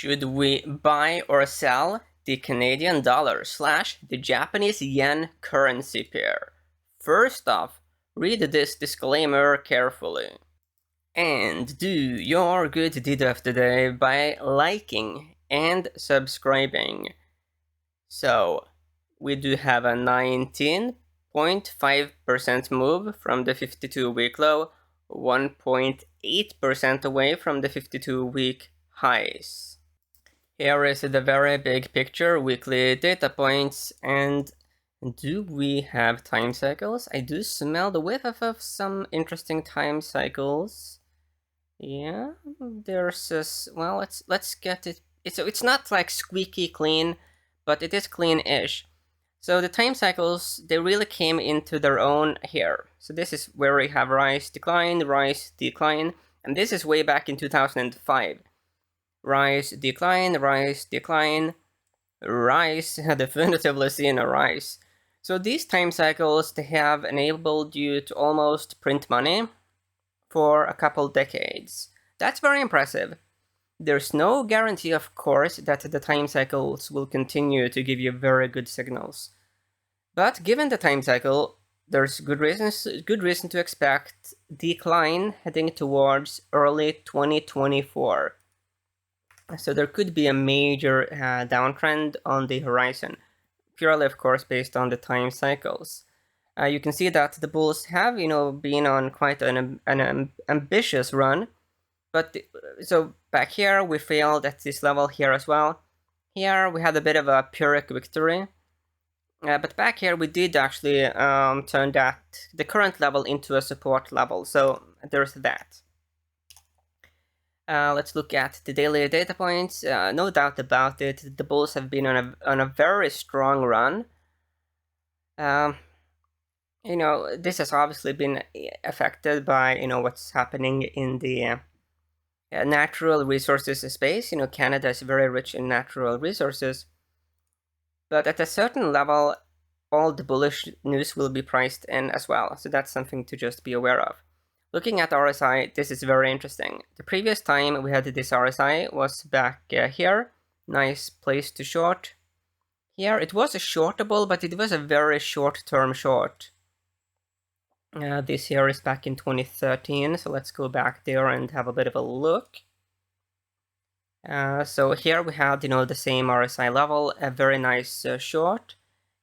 Should we buy or sell the Canadian dollar / the Japanese yen currency pair? First off, read this disclaimer carefully. And do your good deed of the day by liking and subscribing. So, we do have a 19.5% move from the 52-week low, 1.8% away from the 52-week highs. Here is the very big picture, weekly data points, and do we have time cycles? I do smell the whiff of some interesting time cycles. Yeah, there's this, well, let's get it. It's not like squeaky clean, but it is clean-ish. So the time cycles, they really came into their own here. So this is where we have rise, decline, and this is way back in 2005. Rise, decline, rise, decline, rise, definitively seen a rise. So these time cycles, they have enabled you to almost print money for a couple decades. That's very impressive. There's no guarantee, of course, that the time cycles will continue to give you very good signals. But given the time cycle, there's good reason to expect decline heading towards early 2024. So there could be a major downtrend on the horizon, purely, of course, based on the time cycles. You can see that the bulls have, been on quite an ambitious run. But so back here, we failed at this level here as well. Here, we had a bit of a Pyrrhic victory. But back here, we did actually turn the current level into a support level. So there's that. Let's look at the daily data points. No doubt about it, the bulls have been on a very strong run. This has obviously been affected by what's happening in the natural resources space. Canada is very rich in natural resources, but at a certain level, all the bullish news will be priced in as well. So that's something to just be aware of. Looking at RSI, this is very interesting. The previous time we had this RSI was back here. Nice place to short. Here it was a shortable, but it was a very short-term short. This here is back in 2013, so let's go back there and have a bit of a look. So here we had, the same RSI level, a very nice short.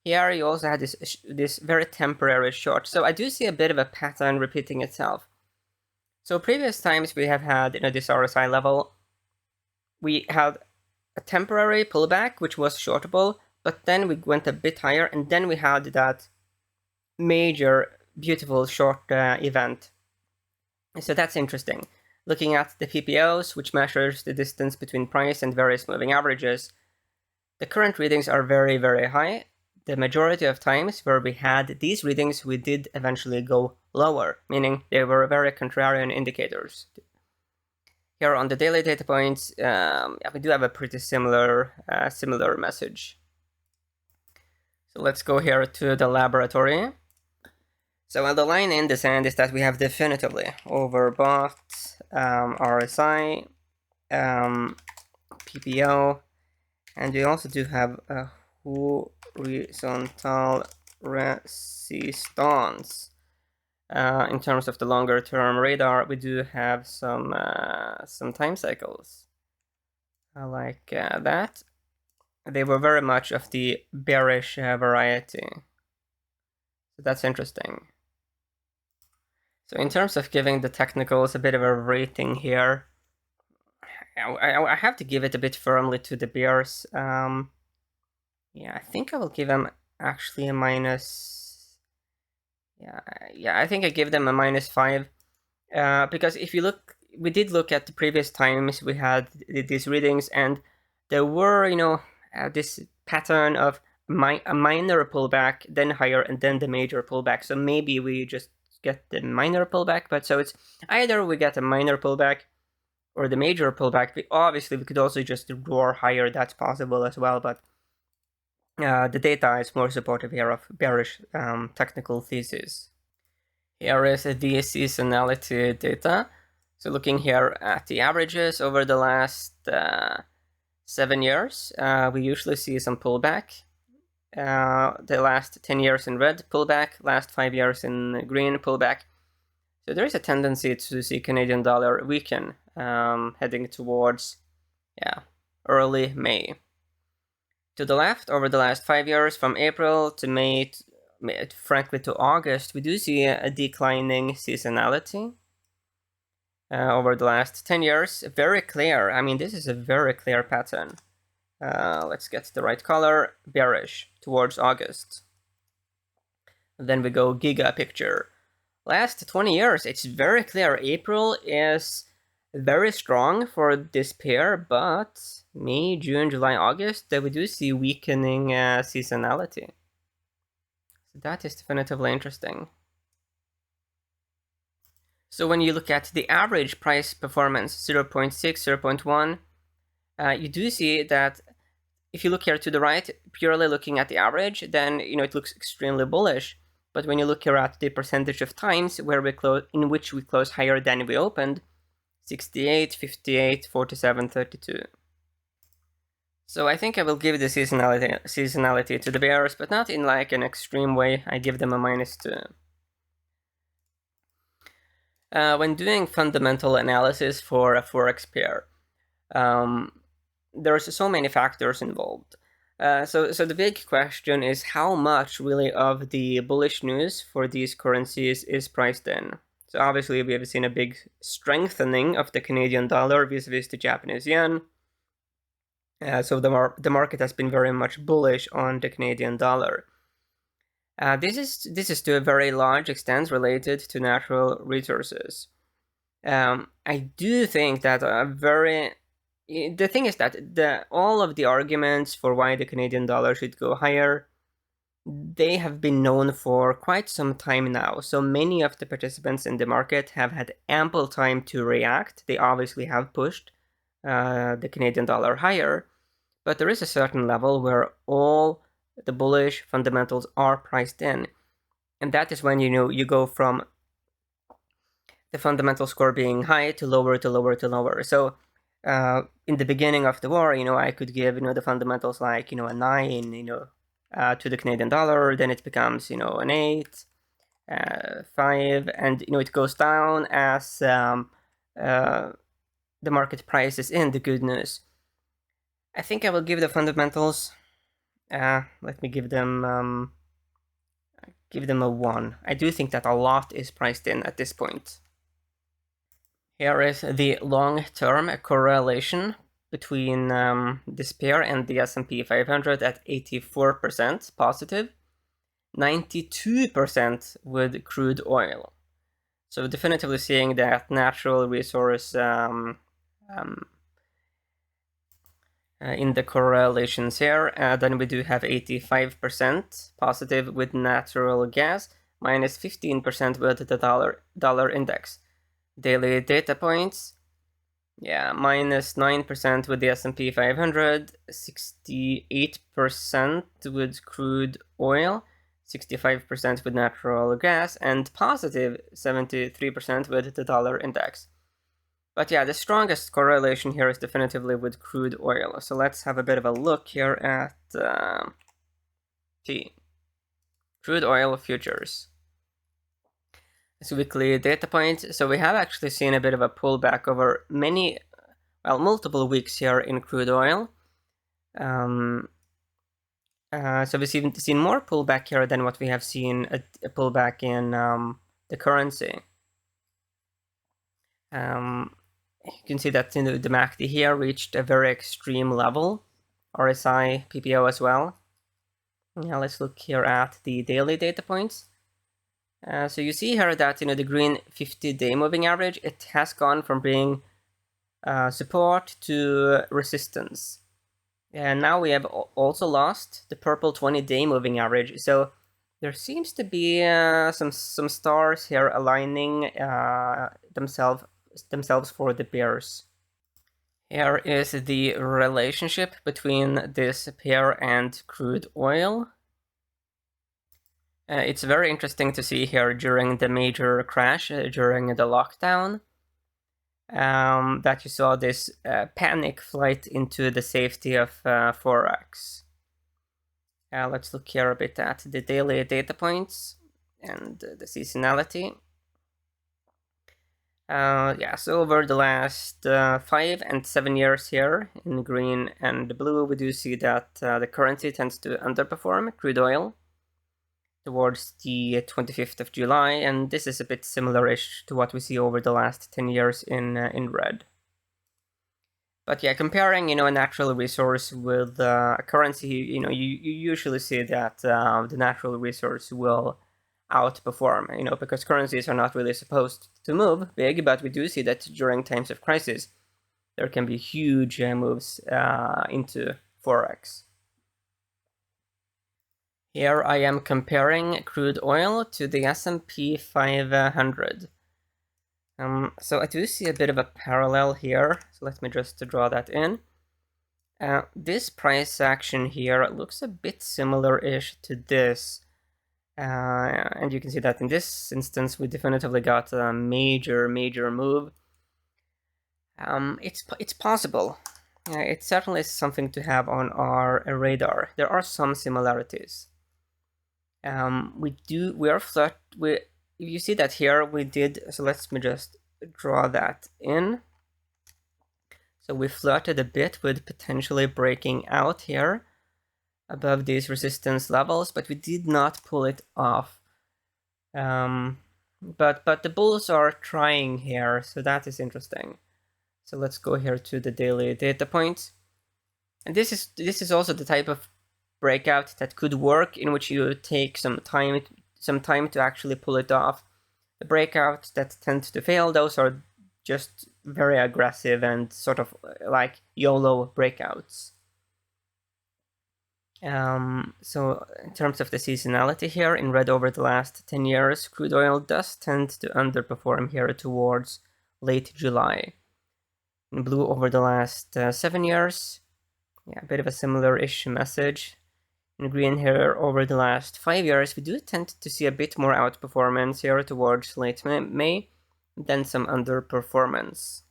Here you also had this very temporary short. So I do see a bit of a pattern repeating itself. So previous times we have had, this RSI level, we had a temporary pullback, which was shortable, but then we went a bit higher, and then we had that major, beautiful short event. So that's interesting. Looking at the PPOs, which measures the distance between price and various moving averages, the current readings are very, very high. The majority of times where we had these readings, we did eventually go lower, meaning they were very contrarian indicators. Here on the daily data points, we do have a pretty similar message. So let's go here to the laboratory. So the line in the sand is that we have definitively overbought RSI, PPO, and we also do have a horizontal resistance. In terms of the longer term radar, we do have some time cycles like that. They were very much of the bearish variety. So that's interesting. So in terms of giving the technicals a bit of a rating here, I have to give it a bit firmly to the bears. Yeah, I think I will give them actually a minus. Yeah, I think I give them a -5. Because if you look, we did look at the previous times we had these readings, and there were, this pattern of a minor pullback, then higher, and then the major pullback. So maybe we just get the minor pullback, but so it's either we get a minor pullback or the major pullback. Obviously, we could also just roar higher. That's possible as well, but the data is more supportive here of bearish technical thesis. Here is the seasonality data. So looking here at the averages over the last 7 years, we usually see some pullback. The last 10 years in red, pullback. Last 5 years in green, pullback. So there is a tendency to see Canadian dollar weaken, heading towards early May. To the left, over the last 5 years, from April to May, frankly to August, we do see a declining seasonality. Over the last 10 years, very clear. I mean, this is a very clear pattern. Let's get the right color, bearish, towards August. Then we go giga picture. Last 20 years, it's very clear. April is very strong for this pair, but May, June, July, August, we do see weakening seasonality. So that is definitively interesting. So when you look at the average price performance, 0.6, 0.1, you do see that if you look here to the right, purely looking at the average, then it looks extremely bullish. But when you look here at the percentage of times in which we close higher than we opened, 68, 58, 47, 32. So I think I will give the seasonality to the bears, but not in like an extreme way. I give them a -2. When doing fundamental analysis for a forex pair, there's so many factors involved. So the big question is how much really of the bullish news for these currencies is priced in. So obviously we have seen a big strengthening of the Canadian dollar vis-a-vis the Japanese yen. So the market has been very much bullish on the Canadian dollar. This is to a very large extent related to natural resources. I do think that the thing is that all of the arguments for why the Canadian dollar should go higher, they have been known for quite some time now. So many of the participants in the market have had ample time to react. They obviously have pushed the Canadian dollar higher, but there is a certain level where all the bullish fundamentals are priced in. And that is when you go from the fundamental score being high to lower to lower to lower. So in the beginning of the war, I could give the fundamentals like a 9 to the Canadian dollar, then it becomes an 8, 5, and it goes down as the market prices in the good news. I think I will give the fundamentals, let me give them a 1. I do think that a lot is priced in at this point. Here is the long-term correlation between this pair and the S&P 500 at 84% positive, 92% with crude oil. So definitively seeing that natural resource in the correlations here. Then we do have 85% positive with natural gas, minus 15% with the dollar index. Daily data points, minus 9% with the S&P 500, 68% with crude oil, 65% with natural gas, and positive 73% with the dollar index. But the strongest correlation here is definitively with crude oil. So let's have a bit of a look here at crude oil futures. This weekly data point. So we have actually seen a bit of a pullback over multiple weeks here in crude oil. So we've seen more pullback here than what we have seen a pullback in the currency. You can see that the MACD here reached a very extreme level. RSI, PPO as well. Now let's look here at the daily data points. So you see here that the green 50-day moving average, it has gone from being support to resistance. And now we have also lost the purple 20-day moving average. So there seems to be some stars here aligning themselves for the bears. Here is the relationship between this pair and crude oil. It's very interesting to see here during the major crash, during the lockdown. that you saw this panic flight into the safety of Forex. Let's look here a bit at the daily data points and the seasonality. So over the last 5 and 7 years here in green and blue, we do see that the currency tends to underperform crude oil towards the 25th of July, and this is a bit similar-ish to what we see over the last 10 years in red. But yeah, comparing, a natural resource with a currency, you usually see that the natural resource will outperform, because currencies are not really supposed to move big, but we do see that during times of crisis, there can be huge moves into Forex. Here I am comparing crude oil to the S&P 500. So I do see a bit of a parallel here, so let me just draw that in. This price action here looks a bit similar-ish to this. And you can see that in this instance, we definitively got a major move. It's possible. It certainly is something to have on our radar. There are some similarities. You see that here we did, so let me just draw that in. So we flirted a bit with potentially breaking out here above these resistance levels, but we did not pull it off. But the bulls are trying here, so that is interesting. So let's go here to the daily data points. And this is also the type of breakout that could work, in which you take some time to actually pull it off. The breakouts that tend to fail, those are just very aggressive and sort of like YOLO breakouts. So in terms of the seasonality here, in red over the last 10 years, crude oil does tend to underperform here towards late July. In blue over the last 7 years, a bit of a similar-ish message. In green here over the last 5 years, we do tend to see a bit more outperformance here towards late May, then some underperformance.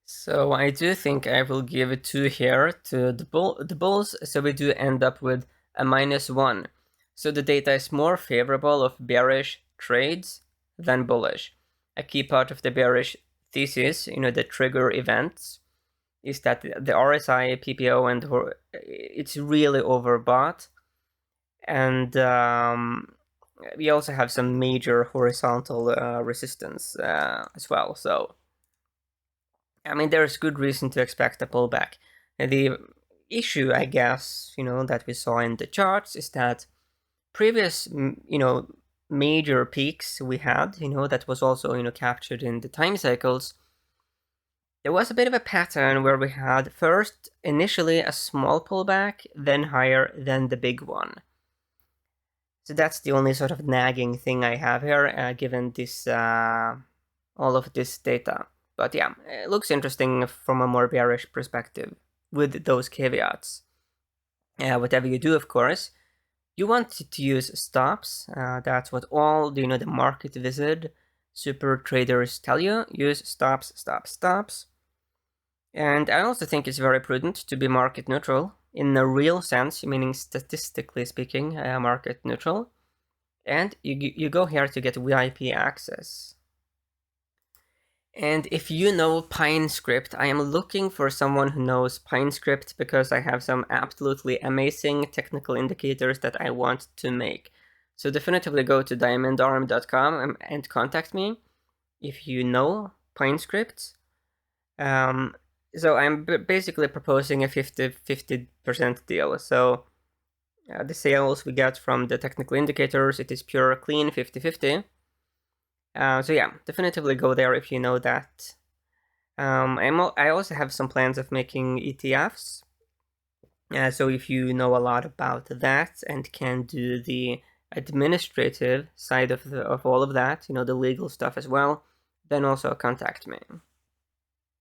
So I do think I will give it 2 here to the bulls, so we do end up with a -1. So the data is more favorable of bearish trades than bullish. A key part of the bearish thesis, the trigger events, is that the RSI, PPO, and it's really overbought. And we also have some major horizontal resistance as well. So, I mean, there's good reason to expect a pullback. And the issue, I guess, that we saw in the charts is that previous, major peaks we had, that was also, captured in the time cycles. There was a bit of a pattern where we had first, initially, a small pullback, then higher, then the big one. So that's the only sort of nagging thing I have here, given this all of this data. But yeah, it looks interesting from a more bearish perspective with those caveats. Whatever you do, of course, you want to use stops. That's what all the market wizard super traders tell you. Use stops, stops, stops. And I also think it's very prudent to be market neutral in a real sense, meaning statistically speaking, market neutral. And you go here to get VIP access. And if you know PineScript, I am looking for someone who knows PineScript because I have some absolutely amazing technical indicators that I want to make. So definitively go to DiamondArm.com and contact me if you know PineScript. So I'm basically proposing a 50% deal. So the sales we get from the technical indicators, it is pure, clean 50-50. So yeah, definitively go there if you know that. I also have some plans of making ETFs. So if you know a lot about that and can do the administrative side of all of that, the legal stuff as well, then also contact me.